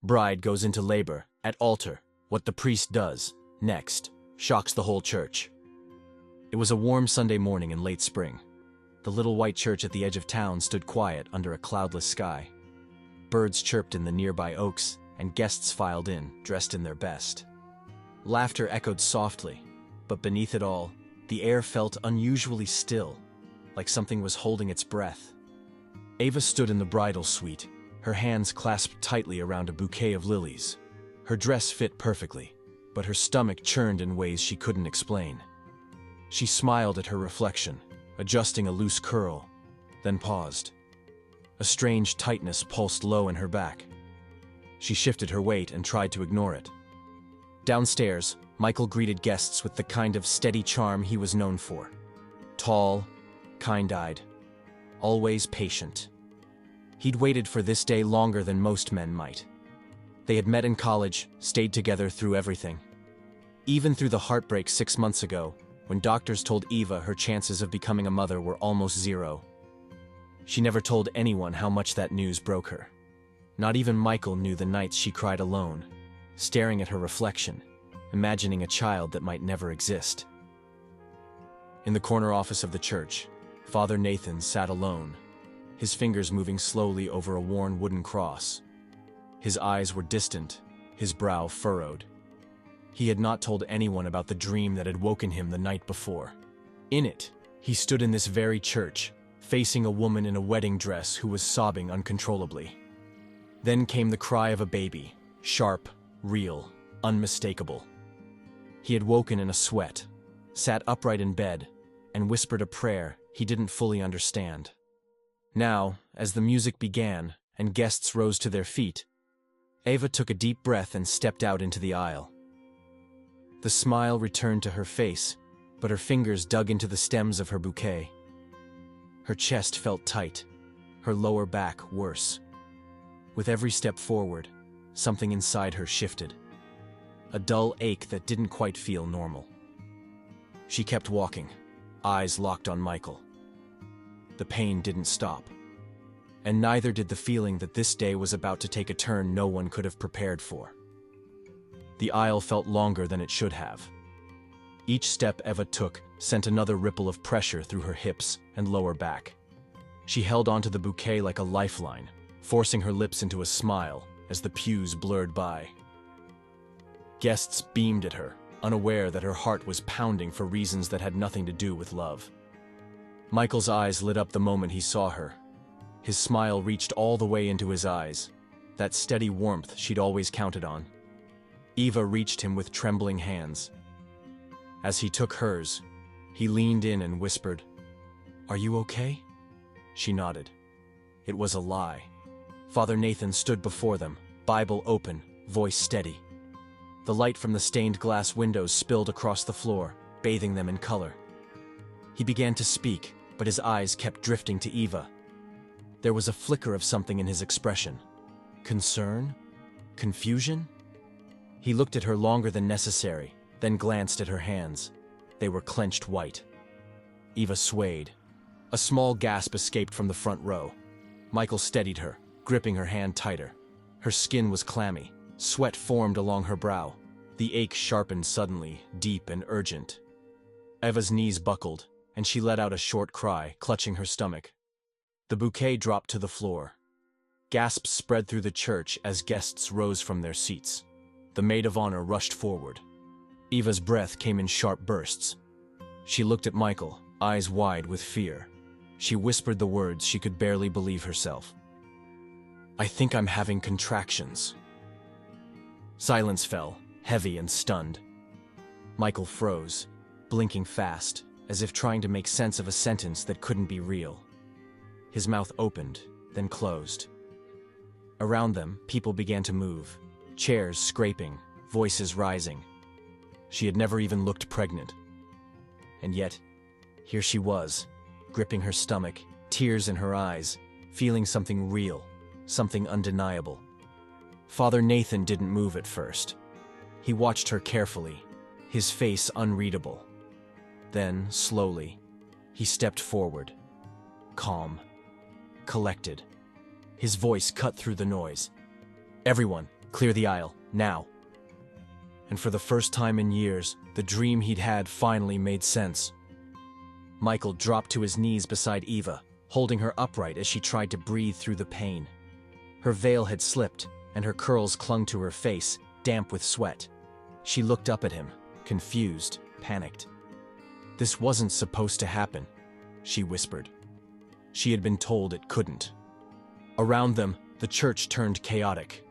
Bride goes into labor. At altar. What the priest does. Next. Shocks the whole church. It was a warm Sunday morning in late spring. The little white church at the edge of town stood quiet under a cloudless sky. Birds chirped in the nearby oaks, and guests filed in, dressed in their best. Laughter echoed softly, but beneath it all, the air felt unusually still, like something was holding its breath. Ava stood in the bridal suite, her hands clasped tightly around a bouquet of lilies. Her dress fit perfectly, but her stomach churned in ways she couldn't explain. She smiled at her reflection, adjusting a loose curl, then paused. A strange tightness pulsed low in her back. She shifted her weight and tried to ignore it. Downstairs, Michael greeted guests with the kind of steady charm he was known for. Tall, kind-eyed, always patient. He'd waited for this day longer than most men might. They had met in college, stayed together through everything. Even through the heartbreak 6 months ago, when doctors told Eva her chances of becoming a mother were almost zero. She never told anyone how much that news broke her. Not even Michael knew the nights she cried alone, staring at her reflection, imagining a child that might never exist. In the corner office of the church, Father Nathan sat alone, his fingers moving slowly over a worn wooden cross. His eyes were distant, his brow furrowed. He had not told anyone about the dream that had woken him the night before. In it, he stood in this very church, facing a woman in a wedding dress who was sobbing uncontrollably. Then came the cry of a baby, sharp, real, unmistakable. He had woken in a sweat, sat upright in bed, and whispered a prayer he didn't fully understand. Now, as the music began and guests rose to their feet, Ava took a deep breath and stepped out into the aisle. The smile returned to her face, but her fingers dug into the stems of her bouquet. Her chest felt tight, her lower back worse. With every step forward, something inside her shifted. A dull ache that didn't quite feel normal. She kept walking, eyes locked on Michael. The pain didn't stop, and neither did the feeling that this day was about to take a turn no one could have prepared for. The aisle felt longer than it should have. Each step Eva took sent another ripple of pressure through her hips and lower back. She held onto the bouquet like a lifeline, forcing her lips into a smile as the pews blurred by. Guests beamed at her, unaware that her heart was pounding for reasons that had nothing to do with love. Michael's eyes lit up the moment he saw her. His smile reached all the way into his eyes, that steady warmth she'd always counted on. Eva reached him with trembling hands. As he took hers, he leaned in and whispered, "Are you okay?" She nodded. It was a lie. Father Nathan stood before them, Bible open, voice steady. The light from the stained glass windows spilled across the floor, bathing them in color. He began to speak, but his eyes kept drifting to Eva. There was a flicker of something in his expression. Concern? Confusion? He looked at her longer than necessary, then glanced at her hands. They were clenched white. Eva swayed. A small gasp escaped from the front row. Michael steadied her, gripping her hand tighter. Her skin was clammy. Sweat formed along her brow. The ache sharpened suddenly, deep and urgent. Eva's knees buckled, and she let out a short cry, clutching her stomach. The bouquet dropped to the floor. Gasps spread through the church as guests rose from their seats. The maid of honor rushed forward. Eva's breath came in sharp bursts. She looked at Michael, eyes wide with fear. She whispered the words she could barely believe herself. "I think I'm having contractions." Silence fell, heavy and stunned. Michael froze, blinking fast, as if trying to make sense of a sentence that couldn't be real. His mouth opened, then closed. Around them, people began to move, chairs scraping, voices rising. She had never even looked pregnant. And yet, here she was, gripping her stomach, tears in her eyes, feeling something real, something undeniable. Father Nathan didn't move at first. He watched her carefully, his face unreadable. Then, slowly, he stepped forward, calm, collected. His voice cut through the noise. "Everyone, Clear the aisle, now. And for the first time in years, the dream he'd had finally made sense. Michael dropped to his knees beside Eva, holding her upright as she tried to breathe through the pain. Her veil had slipped, and her curls clung to her face, damp with sweat. She looked up at him, confused, panicked. "This wasn't supposed to happen," she whispered. She had been told it couldn't. Around them, the church turned chaotic.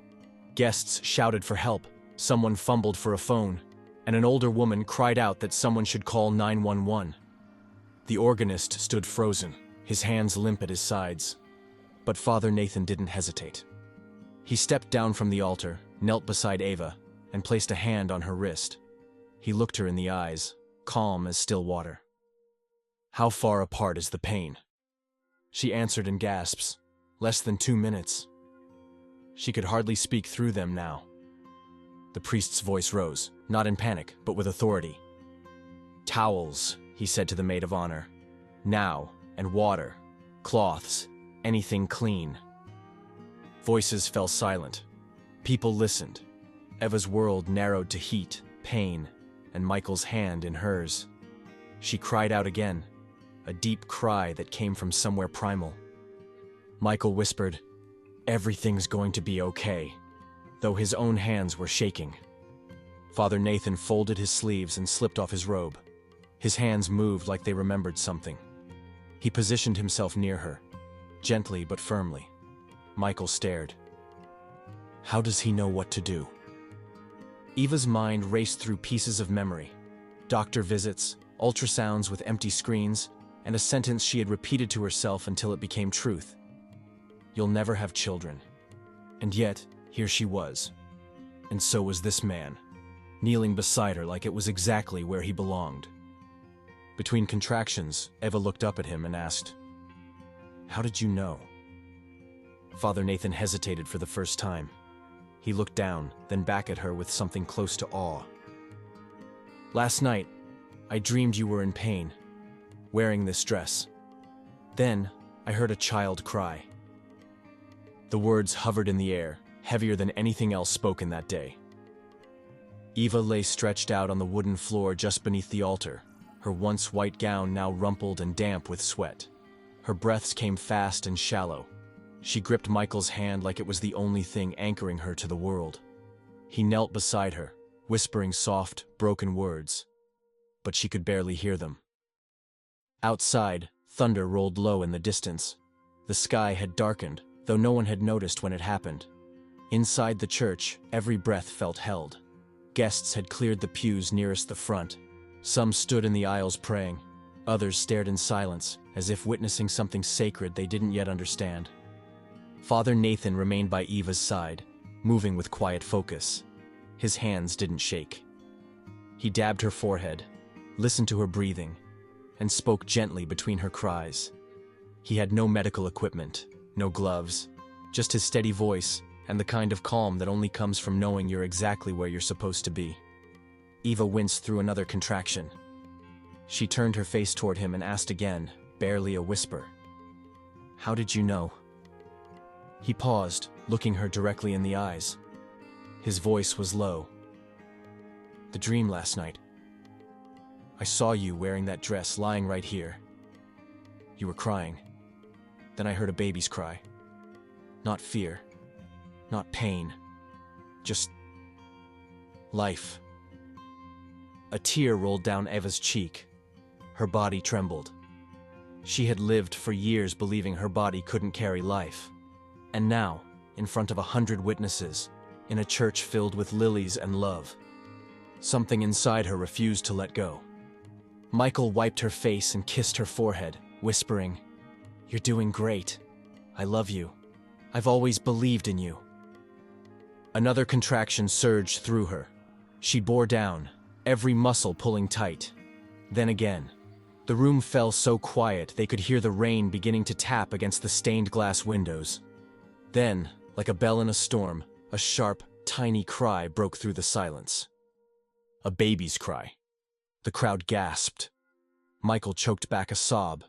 Guests shouted for help, someone fumbled for a phone, and an older woman cried out that someone should call 911. The organist stood frozen, his hands limp at his sides. But Father Nathan didn't hesitate. He stepped down from the altar, knelt beside Eva, and placed a hand on her wrist. He looked her in the eyes, calm as still water. "How far apart is the pain?" She answered in gasps. "Less than 2 minutes." She could hardly speak through them now. The priest's voice rose, not in panic, but with authority. "Towels," he said to the maid of honor. "Now, and water, cloths, anything clean." Voices fell silent. People listened. Eva's world narrowed to heat, pain, and Michael's hand in hers. She cried out again, a deep cry that came from somewhere primal. Michael whispered, "Everything's going to be okay," though his own hands were shaking. Father Nathan folded his sleeves and slipped off his robe. His hands moved like they remembered something. He positioned himself near her, gently but firmly. Michael stared. How does he know what to do? Eva's mind raced through pieces of memory. Doctor visits, ultrasounds with empty screens, and a sentence she had repeated to herself until it became truth. "You'll never have children." And yet, here she was. And so was this man, kneeling beside her like it was exactly where he belonged. Between contractions, Eva looked up at him and asked, "How did you know?" Father Nathan hesitated for the first time. He looked down, then back at her with something close to awe. "Last night, I dreamed you were in pain, wearing this dress. Then, I heard a child cry." The words hovered in the air, heavier than anything else spoken that day. Eva lay stretched out on the wooden floor just beneath the altar, her once white gown now rumpled and damp with sweat. Her breaths came fast and shallow. She gripped Michael's hand like it was the only thing anchoring her to the world. He knelt beside her, whispering soft, broken words, but she could barely hear them. Outside, thunder rolled low in the distance. The sky had darkened, though no one had noticed when it happened. Inside the church, every breath felt held. Guests had cleared the pews nearest the front. Some stood in the aisles praying. Others stared in silence, as if witnessing something sacred they didn't yet understand. Father Nathan remained by Eva's side, moving with quiet focus. His hands didn't shake. He dabbed her forehead, listened to her breathing, and spoke gently between her cries. He had no medical equipment, no gloves, just his steady voice and the kind of calm that only comes from knowing you're exactly where you're supposed to be. Eva winced through another contraction. She turned her face toward him and asked again, barely a whisper, "How did you know?" He paused, looking her directly in the eyes. His voice was low. "The dream last night. I saw you wearing that dress lying right here. You were crying. Then I heard a baby's cry. Not fear, not pain, just life." A tear rolled down Eva's cheek. Her body trembled. She had lived for years believing her body couldn't carry life. And now, in front of 100 witnesses, in a church filled with lilies and love, something inside her refused to let go. Michael wiped her face and kissed her forehead, whispering, "You're doing great. I love you. I've always believed in you." Another contraction surged through her. She bore down, every muscle pulling tight. Then again. The room fell so quiet they could hear the rain beginning to tap against the stained glass windows. Then, like a bell in a storm, a sharp, tiny cry broke through the silence. A baby's cry. The crowd gasped. Michael choked back a sob,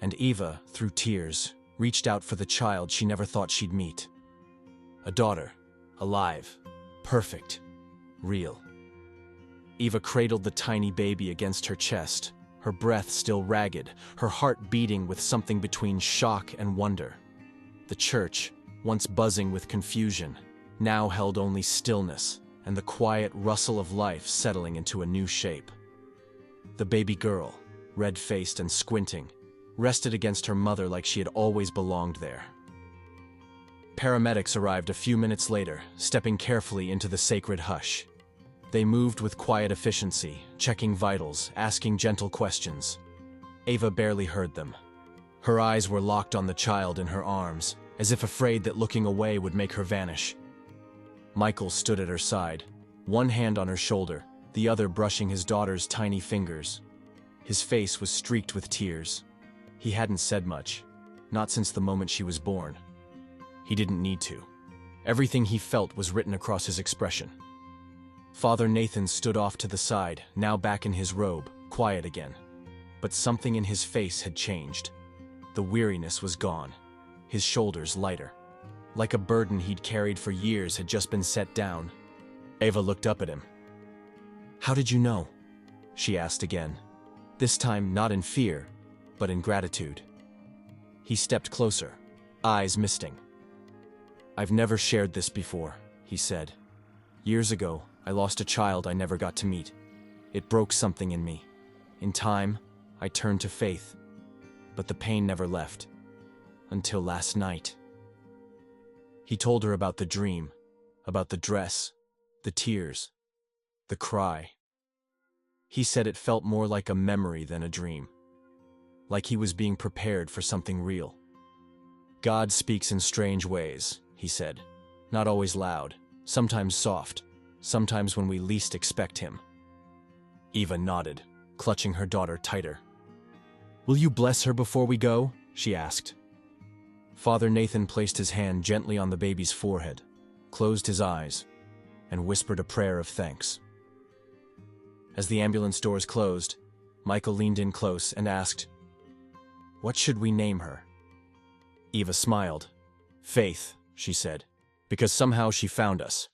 and Eva, through tears, reached out for the child she never thought she'd meet. A daughter, alive, perfect, real. Eva cradled the tiny baby against her chest, her breath still ragged, her heart beating with something between shock and wonder. The church, once buzzing with confusion, now held only stillness and the quiet rustle of life settling into a new shape. The baby girl, red-faced and squinting, rested against her mother like she had always belonged there. Paramedics arrived a few minutes later, stepping carefully into the sacred hush. They moved with quiet efficiency, checking vitals, asking gentle questions. Ava barely heard them. Her eyes were locked on the child in her arms, as if afraid that looking away would make her vanish. Michael stood at her side, one hand on her shoulder, the other brushing his daughter's tiny fingers. His face was streaked with tears. He hadn't said much, not since the moment she was born. He didn't need to. Everything he felt was written across his expression. Father Nathan stood off to the side, now back in his robe, quiet again. But something in his face had changed. The weariness was gone, his shoulders lighter. Like a burden he'd carried for years had just been set down. Ava looked up at him. "How did you know?" she asked again, this time not in fear, but in gratitude. He stepped closer, eyes misting. "I've never shared this before," he said. "Years ago, I lost a child I never got to meet. It broke something in me. In time, I turned to faith. But the pain never left. Until last night." He told her about the dream, about the dress, the tears, the cry. He said it felt more like a memory than a dream. Like he was being prepared for something real. "God speaks in strange ways," he said. "Not always loud, sometimes soft. Sometimes when we least expect him." Eva nodded, clutching her daughter tighter. "Will you bless her before we go?" she asked. Father Nathan placed his hand gently on the baby's forehead, closed his eyes, and whispered a prayer of thanks. As the ambulance doors closed, Michael leaned in close and asked, "What should we name her?" Eva smiled. "Faith," she said, "because somehow she found us.